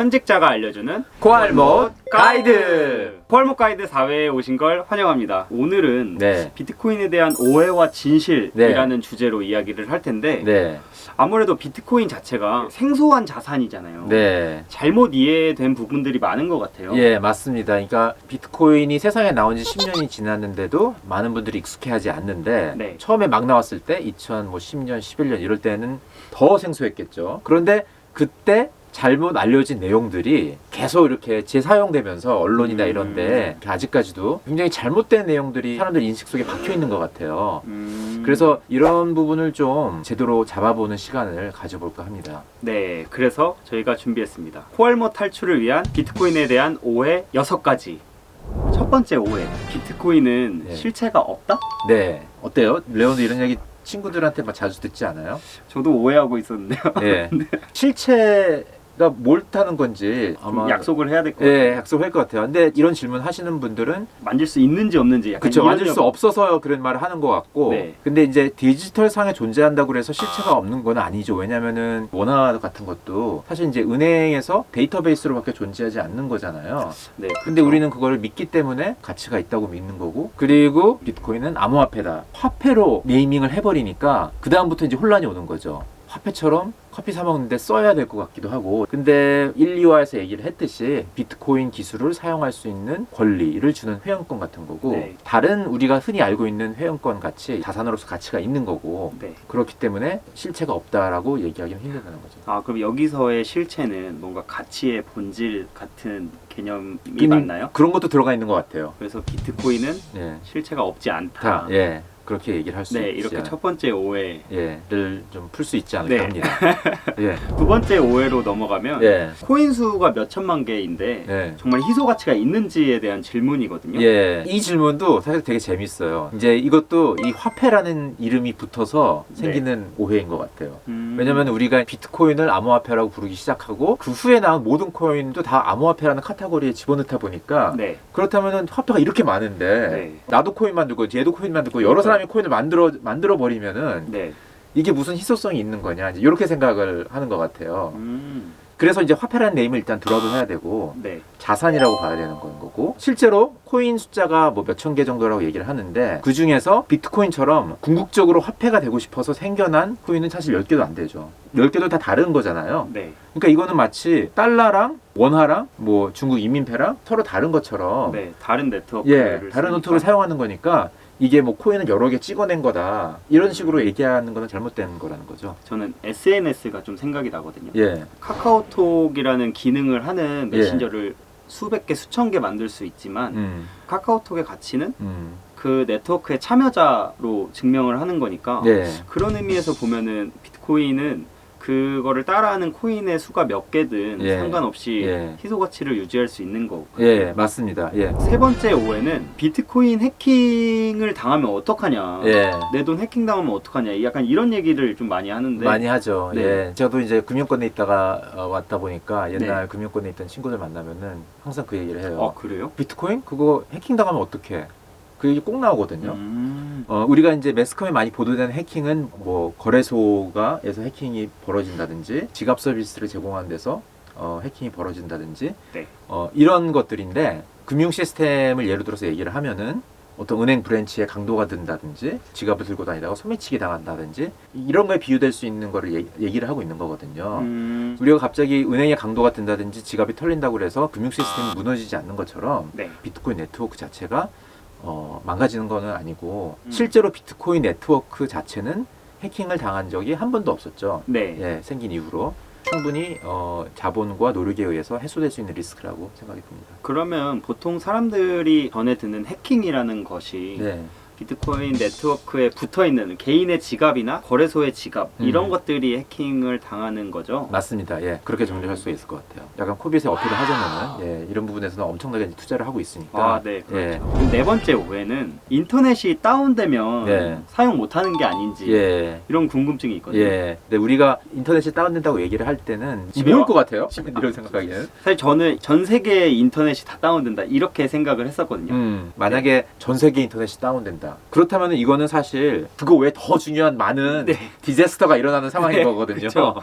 현직자가 알려주는 코알못 가이드. 코알못 가이드 4회에 오신 걸 환영합니다. 오늘은 네. 비트코인에 대한 오해와 진실이라는 주제로 이야기를 할 텐데 네. 아무래도 비트코인 자체가 생소한 자산이잖아요. 네. 잘못 이해된 부분들이 많은 것 같아요. 예, 맞습니다. 그러니까 비트코인이 세상에 나온 지 10년이 지났는데도 많은 분들이 익숙해하지 않는데 네. 처음에 막 나왔을 때 2010년, 11년 이럴 때는 더 생소했겠죠. 그런데 그때 잘못 알려진 내용들이 계속 이렇게 재사용되면서 언론이나 이런데 아직까지도 굉장히 잘못된 내용들이 사람들 인식 속에 박혀 있는 것 같아요. 그래서 이런 부분을 좀 제대로 잡아보는 시간을 가져볼까 합니다. 네, 그래서 저희가 준비했습니다. 코알못 탈출을 위한 비트코인에 대한 오해 6가지. 첫 번째 오해, 비트코인은 네. 실체가 없다? 네, 어때요? 레온도 이런 얘기 친구들한테 막 자주 듣지 않아요? 저도 오해하고 있었는데요. 예. 실체가 뭘 타는 건지 좀 약속을 해야 될 것 같아요. 예, 약속할 것 같아요. 근데 이런 질문 하시는 분들은 만질 수 있는지 없는지 약간 그쵸, 이런 만질 수 여부. 없어서 그런 말을 하는 것 같고 네. 근데 이제 디지털 상에 존재한다고 해서 실체가 없는 건 아니죠. 왜냐면은 원화 같은 것도 사실 이제 은행에서 데이터베이스로밖에 존재하지 않는 거잖아요. 네, 근데 그쵸. 우리는 그걸 믿기 때문에 가치가 있다고 믿는 거고, 그리고 비트코인은 암호화폐다. 화폐로 네이밍을 해버리니까 그 다음부터 이제 혼란이 오는 거죠. 화폐처럼 커피 사 먹는데 써야 될 것 같기도 하고. 근데 1, 2화에서 얘기를 했듯이 비트코인 기술을 사용할 수 있는 권리를 주는 회원권 같은 거고, 네. 다른 우리가 흔히 알고 있는 회원권 같이 자산으로서 가치가 있는 거고, 네. 그렇기 때문에 실체가 없다라고 얘기하기는 힘들다는 거죠. 아, 그럼 여기서의 실체는 뭔가 가치의 본질 같은 개념이 맞나요? 그런 것도 들어가 있는 것 같아요. 그래서 비트코인은 예. 실체가 없지 않다. 다, 예. 그렇게 얘기를 할 수 네, 있지 이렇게 첫 번째 오해. 를 좀 풀 수 있지 않을까 네. 합니다. 예. 두 번째 오해로 넘어가면 예. 코인 수가 몇 천만 개인데 예. 정말 희소 가치가 있는지에 대한 질문이거든요. 예. 이 질문도 사실 되게 재밌어요. 이제 이것도 이 화폐라는 이름이 붙어서 생기는 오해인 것 같아요. 왜냐면 우리가 비트코인을 암호화폐라고 부르기 시작하고 그 후에 나온 모든 코인도 다 암호화폐라는 카테고리에 집어넣다 보니까 네. 그렇다면 화폐가 이렇게 많은데 네. 나도 코인 만들고 얘도 코인 만들고 여러 사람이 코인을 만들어 버리면은 네. 이게 무슨 희소성이 있는 거냐 이제 이렇게 생각을 하는 것 같아요. 그래서 이제 화폐라는 네임을 일단 드랍을 해야 되고 네. 자산이라고 봐야 되는 건 거고, 실제로 코인 숫자가 뭐 몇천 개 정도라고 얘기를 하는데 그 중에서 비트코인처럼 궁극적으로 화폐가 되고 싶어서 생겨난 코인은 사실 10개도 안 되죠. 10개도 다 다른 거잖아요. 네. 그러니까 이거는 마치 달러랑 원화랑 뭐 중국 인민폐랑 서로 다른 것처럼 네. 다른 네트워크를 예, 다른 쓰니까. 노트를 사용하는 거니까 이게 뭐 코인을 여러 개 찍어낸 거다 이런 식으로 얘기하는 거는 잘못된 거라는 거죠. 저는 SNS가 좀 생각이 나거든요. 예. 카카오톡이라는 기능을 하는 메신저를 수백 개, 수천 개 만들 수 있지만 카카오톡의 가치는 그 네트워크의 참여자로 증명을 하는 거니까 예. 그런 의미에서 보면은 비트코인은 그거를 따라하는 코인의 수가 몇 개든 예. 상관없이 예. 희소 가치를 유지할 수 있는 거고. 예, 맞습니다. 예. 세 번째 오해는 비트코인 해킹을 당하면 어떡하냐. 예. 내 돈 해킹 당하면 어떡하냐. 약간 이런 얘기를 좀 많이 하는데. 많이 하죠. 네. 예. 저도 이제 금융권에 있다가 왔다 보니까 옛날 금융권에 있던 친구들 만나면은 항상 그 얘기를 해요. 아, 그래요? 비트코인 그거 해킹 당하면 어떡해? 그 얘기 꼭 나오거든요. 우리가 이제 매스컴에 많이 보도되는 해킹은 뭐 거래소가에서 해킹이 벌어진다든지 지갑 서비스를 제공하는 데서 해킹이 벌어진다든지 네. 이런 것들인데, 금융 시스템을 예를 들어서 얘기를 하면은 어떤 은행 브랜치에 강도가 든다든지 지갑을 들고 다니다가 소매치기 당한다든지 이런 거에 비유될 수 있는 거를 얘기를 하고 있는 거거든요. 우리가 갑자기 은행에 강도가 든다든지 지갑이 털린다고 그래서 금융 시스템이 무너지지 않는 것처럼 네. 비트코인 네트워크 자체가 망가지는 거는 아니고 실제로 비트코인 네트워크 자체는 해킹을 당한 적이 한 번도 없었죠. 네. 예, 생긴 이후로 충분히 자본과 노력에 의해서 해소될 수 있는 리스크라고 생각이 듭니다. 그러면 보통 사람들이 전에 듣는 해킹이라는 것이 네. 비트코인 네트워크에 붙어있는 개인의 지갑이나 거래소의 지갑 이런 것들이 해킹을 당하는 거죠? 맞습니다. 예, 그렇게 정리할 수 있을 것 같아요. 약간 코빗에 어필을 하자면은 예, 이런 부분에서는 엄청나게 이제 투자를 하고 있으니까. 아, 네, 그렇죠. 예. 그럼 네 번째 오해는 인터넷이 다운되면 예. 사용 못하는 게 아닌지 예. 이런 궁금증이 있거든요. 예. 근데 우리가 인터넷이 다운된다고 얘기를 할 때는 집에 뭘 와- 것 같아요? 이런 생각하기에는. 사실 저는 전 세계의 인터넷이 다 다운된다 이렇게 생각을 했었거든요. 만약에 전 세계 인터넷이 다운된다. 맞습니다. 그렇다면 이거는 사실 그거 외에 더 중요한 많은 네. 디자스터가 일어나는 상황인 네, 거거든요. 그쵸.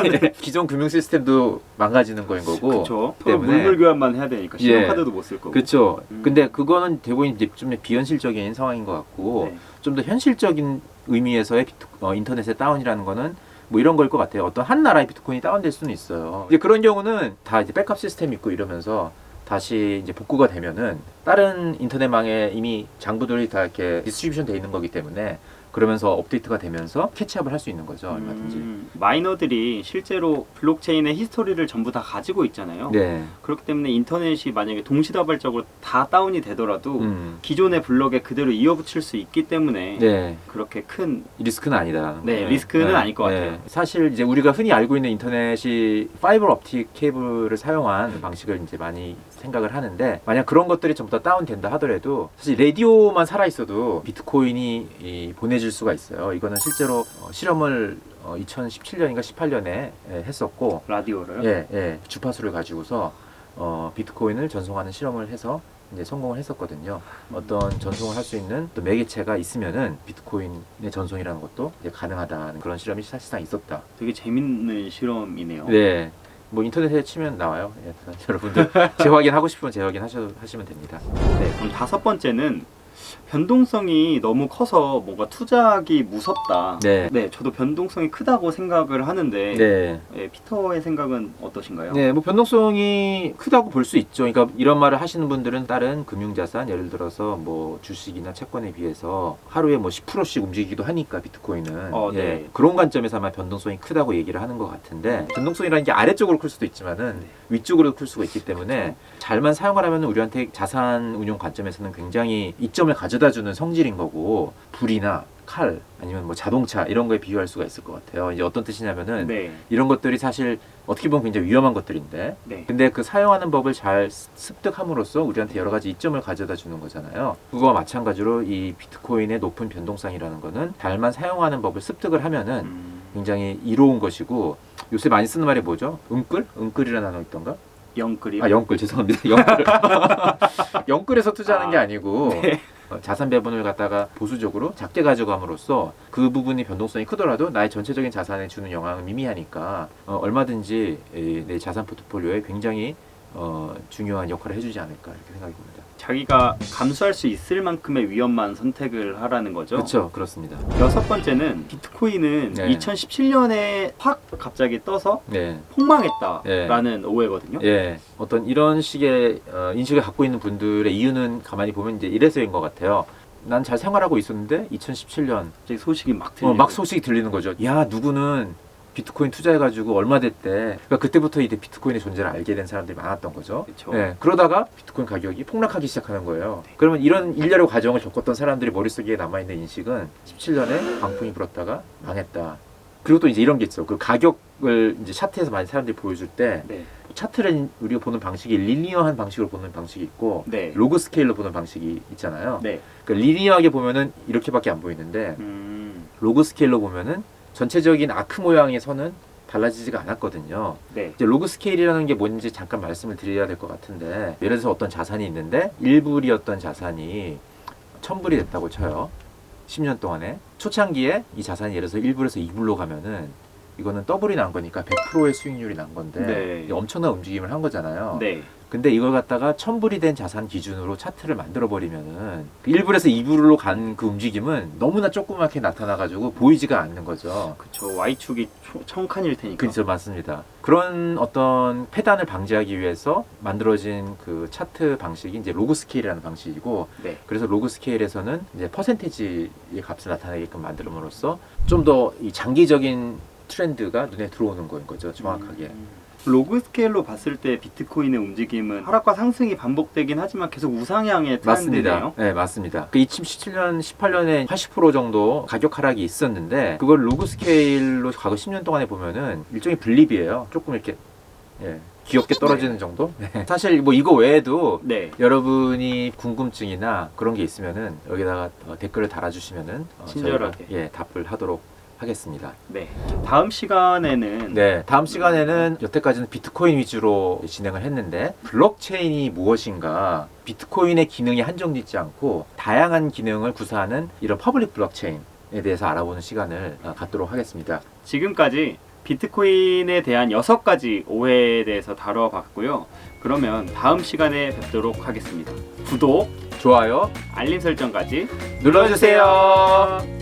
예, 기존 금융 시스템도 망가지는 거인 거고. 그렇죠. 때문에 물물 교환만 해야 되니까 신용카드도 못 쓸 거고. 그렇죠. 근데 그거는 대부분 이제 좀 비현실적인 상황인 것 같고 네. 좀 더 현실적인 의미에서의 인터넷의 다운이라는 거는 뭐 이런 거일 것 같아요. 어떤 한 나라의 비트코인이 다운될 수는 있어요. 이제 그런 경우는 다 이제 백업 시스템 있고 이러면서 다시 이제 복구가 되면은 다른 인터넷망에 이미 장부들이 다 이렇게 디스트리뷰션 돼 있는 거기 때문에 그러면서 업데이트가 되면서 캐치업을 할 수 있는 거죠. 얼마든지. 마이너들이 실제로 블록체인의 히스토리를 전부 다 가지고 있잖아요. 네. 그렇기 때문에 인터넷이 만약에 동시다발적으로 다 다운이 되더라도 기존의 블록에 그대로 이어붙일 수 있기 때문에 네. 그렇게 큰 리스크는 아니다. 네, 리스크는 아닐 것 같아요. 사실 이제 우리가 흔히 알고 있는 인터넷이 파이버 옵틱 케이블을 사용한 방식을 이제 많이 생각을 하는데 만약 그런 것들이 전부 다 다운된다 하더라도 사실 라디오만 살아 있어도 비트코인이 보내질 수가 있어요. 이거는 실제로 실험을 2017년인가 18년에 했었고 라디오를 주파수를 가지고서 비트코인을 전송하는 실험을 해서 이제 성공을 했었거든요. 어떤 전송을 할 수 있는 또 매개체가 있으면은 비트코인의 전송이라는 것도 이제 가능하다는 그런 실험이 사실상 있었다. 되게 재밌는 실험이네요. 네. 뭐 인터넷에 치면 나와요. 예, 여러분들 재확인하고 싶으면 재확인하시면 됩니다. 네, 그럼 5번째는 변동성이 너무 커서 뭔가 투자하기 무섭다. 네. 저도 변동성이 크다고 생각을 하는데 네. 피터의 생각은 어떠신가요? 네, 뭐 변동성이 크다고 볼 수 있죠. 그러니까 이런 말을 하시는 분들은 다른 금융자산, 예를 들어서 뭐 주식이나 채권에 비해서 하루에 뭐 10%씩 움직이기도 하니까 비트코인은 네. 그런 관점에서 아마 변동성이 크다고 얘기를 하는 것 같은데 변동성이라는 게 아래쪽으로 클 수도 있지만은 위쪽으로 클 수가 있기 때문에 잘만 사용하려면 우리한테 자산 운용 관점에서는 굉장히 이점을 가져다주는 성질인 거고 불이나 칼 아니면 뭐 자동차 이런 거에 비유할 수가 있을 것 같아요. 이제 어떤 뜻이냐면은 이런 것들이 사실 어떻게 보면 굉장히 위험한 것들인데 근데 그 사용하는 법을 잘 습득함으로써 우리한테 여러 가지 이점을 가져다 주는 거잖아요. 그거와 마찬가지로 이 비트코인의 높은 변동성이라는 거는 잘만 사용하는 법을 습득을 하면은 굉장히 이로운 것이고 요새 많이 쓰는 말이 뭐죠? 은끌이라는 단어 있던가? 영끌이요? 영끌 죄송합니다. 영끌. 영끌에서 투자하는 게 아니고 자산 배분을 갖다가 보수적으로 작게 가져감으로써 그 부분이 변동성이 크더라도 나의 전체적인 자산에 주는 영향은 미미하니까 얼마든지 내 자산 포트폴리오에 굉장히 중요한 역할을 해주지 않을까 이렇게 생각이 듭니다. 자기가 감수할 수 있을 만큼의 위험만 선택을 하라는 거죠. 그렇죠, 그렇습니다. 6번째는 비트코인은 2017년에 확 갑자기 떠서 폭망했다라는 오해거든요. 어떤 이런 식의 인식을 갖고 있는 분들의 이유는 가만히 보면 이제 이래서인 것 같아요. 난 잘 생활하고 있었는데 2017년 소식이 막 들리고 막 소식이 들리는 거죠. 야 누구는 비트코인 투자해가지고 얼마 됐대. 그러니까 그때부터 이제 비트코인의 존재를 알게 된 사람들이 많았던 거죠. 그러다가 비트코인 가격이 폭락하기 시작하는 거예요. 그러면 이런 일련의 과정을 겪었던 사람들이 머릿속에 남아있는 인식은 17년에 광풍이 불었다가 망했다. 그리고 또 이제 이런 게 있어. 그 가격을 이제 차트에서 많이 사람들이 보여줄 때 차트를 우리가 보는 방식이 리니어한 방식으로 보는 방식이 있고 로그 스케일로 보는 방식이 있잖아요. 그러니까 리니어하게 보면은 이렇게밖에 안 보이는데 로그 스케일로 보면은 전체적인 아크 모양의 선은 달라지지가 않았거든요. 이제 로그 스케일이라는 게 뭔지 잠깐 말씀을 드려야 될 것 같은데 예를 들어서 어떤 자산이 있는데 1불이었던 자산이 1000불이 됐다고 쳐요. 10년 동안에 초창기에 이 자산이 예를 들어서 1불에서 2불로 가면은 이거는 더블이 난 거니까 100%의 수익률이 난 건데 엄청난 움직임을 한 거잖아요. 근데 이걸 갖다가 1000불이 된 자산 기준으로 차트를 만들어 버리면은 1불에서 2불로 간 그 움직임은 너무나 조그맣게 나타나가지고 보이지가 않는 거죠. 그렇죠. Y축이 청칸일 테니까. 그렇죠, 맞습니다. 그런 어떤 패단을 방지하기 위해서 만들어진 그 차트 방식이 이제 로그 스케일이라는 방식이고, 그래서 로그 스케일에서는 이제 퍼센테지의 값을 나타내게끔 만들므로써 좀 더 이 장기적인 트렌드가 눈에 들어오는 거인 거죠, 정확하게. 로그 스케일로 봤을 때 비트코인의 움직임은 하락과 상승이 반복되긴 하지만 계속 우상향의 트렌드네요. 네, 맞습니다. 그 2017년, 18년에 80% 정도 가격 하락이 있었는데 그걸 로그 스케일로 과거 10년 동안에 보면은 일종의 블립이에요. 조금 이렇게 귀엽게 떨어지는 정도? 사실 뭐 이거 외에도 여러분이 궁금증이나 그런 게 있으면은 여기다가 댓글을 달아주시면은 친절하게 저희가 답을 하도록 하겠습니다. 네. 다음 시간에는 네, 다음 시간에는 여태까지는 비트코인 위주로 진행을 했는데 블록체인이 무엇인가, 비트코인의 기능이 한정되지 않고 다양한 기능을 구사하는 이런 퍼블릭 블록체인에 대해서 알아보는 시간을 갖도록 하겠습니다. 지금까지 비트코인에 대한 6가지 오해에 대해서 다뤄봤고요. 그러면 다음 시간에 뵙도록 하겠습니다. 구독, 좋아요, 알림 설정까지 눌러주세요.